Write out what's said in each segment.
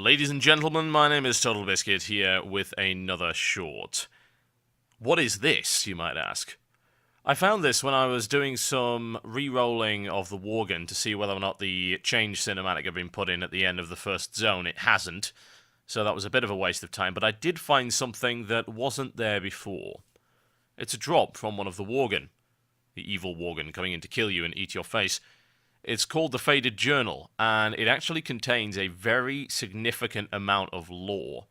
Ladies and gentlemen, my name is Total Biscuit here with another short. What is this, you might ask? I found this when I was doing some re-rolling of the Worgen to see whether or not the change cinematic had been put in at the end of the first zone. It hasn't, so that was a bit of a waste of time, but I did find something that wasn't there before. It's a drop from one of the worgen, the evil worgen coming in to kill you and eat your face. It's called the Faded Journal, and it actually contains a very significant amount of lore.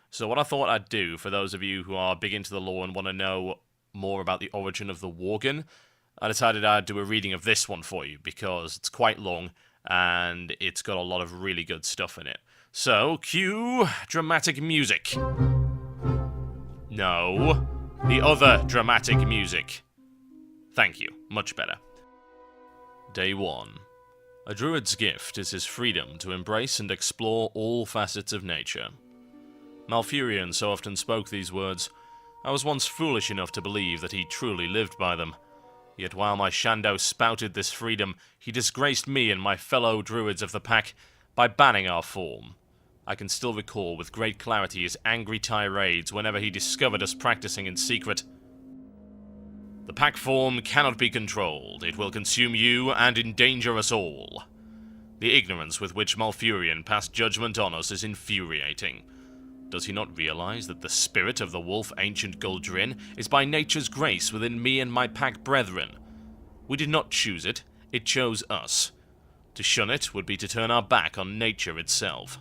So what I thought I'd do, for those of you who are big into the lore and want to know more about the origin of the worgen, I decided I'd do a reading of this one for you, because it's quite long, and it's got a lot of really good stuff in it. So, cue dramatic music. No, the other dramatic music. Thank you, much better. Day 1. A druid's gift is his freedom to embrace and explore all facets of nature. Malfurion so often spoke these words. I was once foolish enough to believe that he truly lived by them. Yet while my Shando spouted this freedom, he disgraced me and my fellow druids of the pack by banning our form. I can still recall with great clarity his angry tirades whenever he discovered us practicing in secret. The pack form cannot be controlled. It will consume you and endanger us all. The ignorance with which Malfurion passed judgment on us is infuriating. Does he not realize that the spirit of the wolf ancient Guldrin is by nature's grace within me and my pack brethren? We did not choose it, it chose us. To shun it would be to turn our back on nature itself.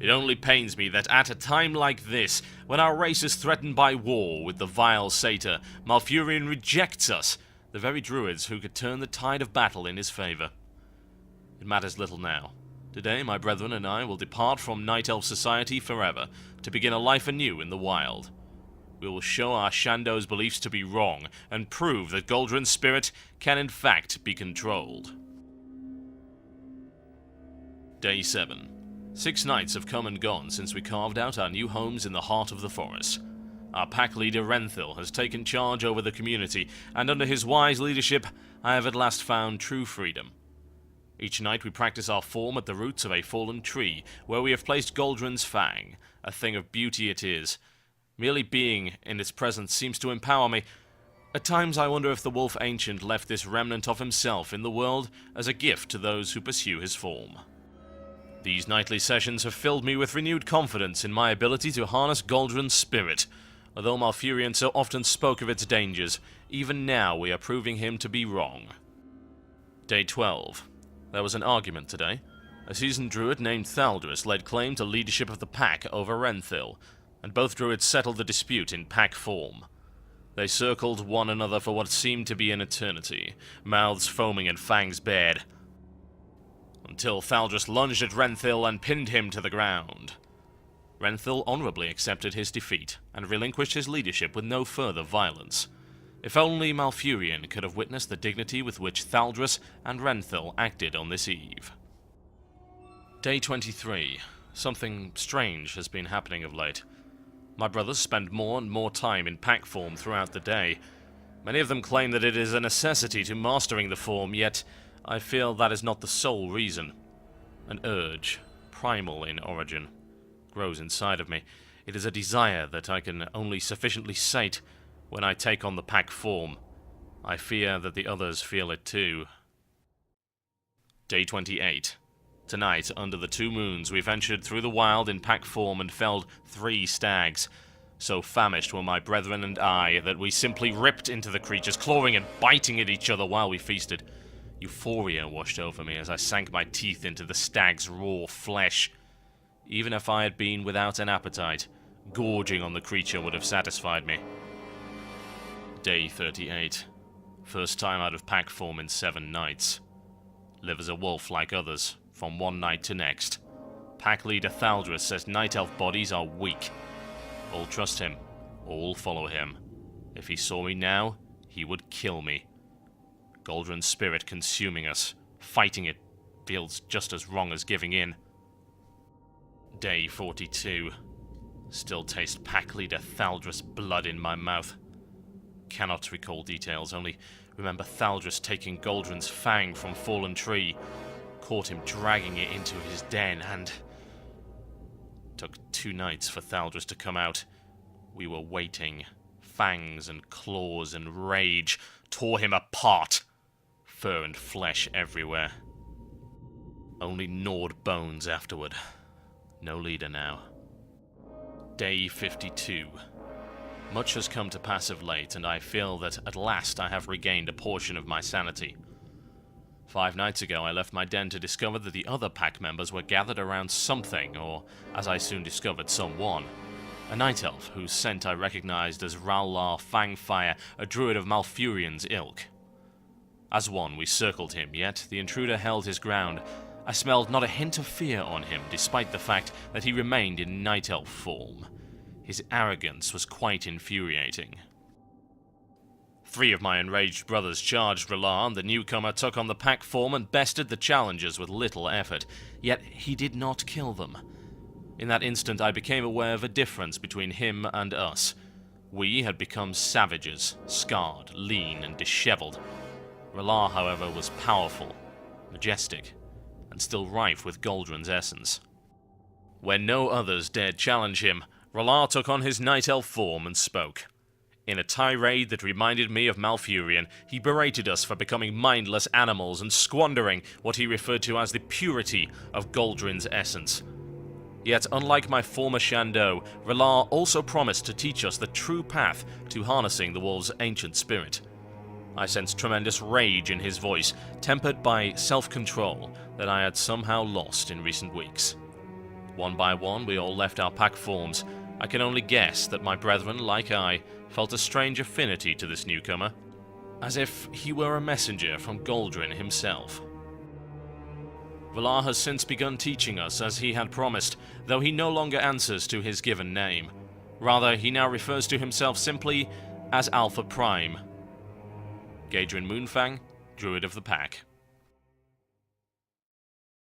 It only pains me that at a time like this, when our race is threatened by war with the vile satyr, Malfurion rejects us, the very druids who could turn the tide of battle in his favor. It matters little now. Today, my brethren and I will depart from Night Elf society forever, to begin a life anew in the wild. We will show our Shando's beliefs to be wrong, and prove that Guldrin's spirit can in fact be controlled. Day 7. 6 nights have come and gone since we carved out our new homes in the heart of the forest. Our pack leader Renthil has taken charge over the community, and under his wise leadership, I have at last found true freedom. Each night we practice our form at the roots of a fallen tree, where we have placed Guldrin's fang. A thing of beauty it is. Merely being in its presence seems to empower me. At times I wonder if the Wolf Ancient left this remnant of himself in the world as a gift to those who pursue his form. These nightly sessions have filled me with renewed confidence in my ability to harness Guldrin's spirit. Although Malfurion so often spoke of its dangers, even now we are proving him to be wrong. Day 12. There was an argument today. A seasoned druid named Thaldris laid claim to leadership of the pack over Renthil, and both druids settled the dispute in pack form. They circled one another for what seemed to be an eternity, mouths foaming and fangs bared, until Thaldris lunged at Renthil and pinned him to the ground. Renthil honorably accepted his defeat, and relinquished his leadership with no further violence. If only Malfurion could have witnessed the dignity with which Thaldris and Renthil acted on this eve. Day 23. Something strange has been happening of late. My brothers spend more and more time in pack form throughout the day. Many of them claim that it is a necessity to mastering the form, yet I feel that is not the sole reason. An urge, primal in origin, grows inside of me. It is a desire that I can only sufficiently sate when I take on the pack form. I fear that the others feel it too. Day 28. Tonight, under the 2 moons, we ventured through the wild in pack form and felled 3 stags. So famished were my brethren and I that we simply ripped into the creatures, clawing and biting at each other while we feasted. Euphoria washed over me as I sank my teeth into the stag's raw flesh. Even if I had been without an appetite, gorging on the creature would have satisfied me. Day 38. First time out of pack form in 7 nights. Live as a wolf like others, from one night to next. Pack leader Thaldris says night elf bodies are weak. All trust him, all follow him. If he saw me now, he would kill me. Guldrin's spirit consuming us. Fighting it feels just as wrong as giving in. Day 42. Still taste pack leader Thaldris' blood in my mouth. Cannot recall details, only remember Thaldris taking Guldrin's fang from fallen tree, caught him dragging it into his den, and Took 2 nights for Thaldrus to come out. We were waiting. Fangs and claws and rage tore him apart. Fur and flesh everywhere. Only gnawed bones afterward. No leader now. Day 52. Much has come to pass of late, and I feel that at last I have regained a portion of my sanity. 5 nights ago I left my den to discover that the other pack members were gathered around something, or, as I soon discovered, someone. A night elf whose scent I recognized as Rallar Fangfire, a druid of Malfurion's ilk. As one we circled him, yet the intruder held his ground. I smelled not a hint of fear on him, despite the fact that he remained in night elf form. His arrogance was quite infuriating. 3 of my enraged brothers charged Rallar, and the newcomer took on the pack form and bested the challengers with little effort, yet he did not kill them. In that instant I became aware of a difference between him and us. We had become savages, scarred, lean, and disheveled. Rallar, however, was powerful, majestic, and still rife with Goldrin's essence. When no others dared challenge him, Rallar took on his night elf form and spoke. In a tirade that reminded me of Malfurion, he berated us for becoming mindless animals and squandering what he referred to as the purity of Goldrin's essence. Yet, unlike my former Shandow, Rallar also promised to teach us the true path to harnessing the wolf's ancient spirit. I sensed tremendous rage in his voice, tempered by self-control that I had somehow lost in recent weeks. One by one, we all left our pack forms. I can only guess that my brethren, like I, felt a strange affinity to this newcomer, as if he were a messenger from Goldrin himself. Rallar has since begun teaching us as he had promised, though he no longer answers to his given name. Rather, he now refers to himself simply as Alpha Prime. Gadrin Moonfang, Druid of the Pack.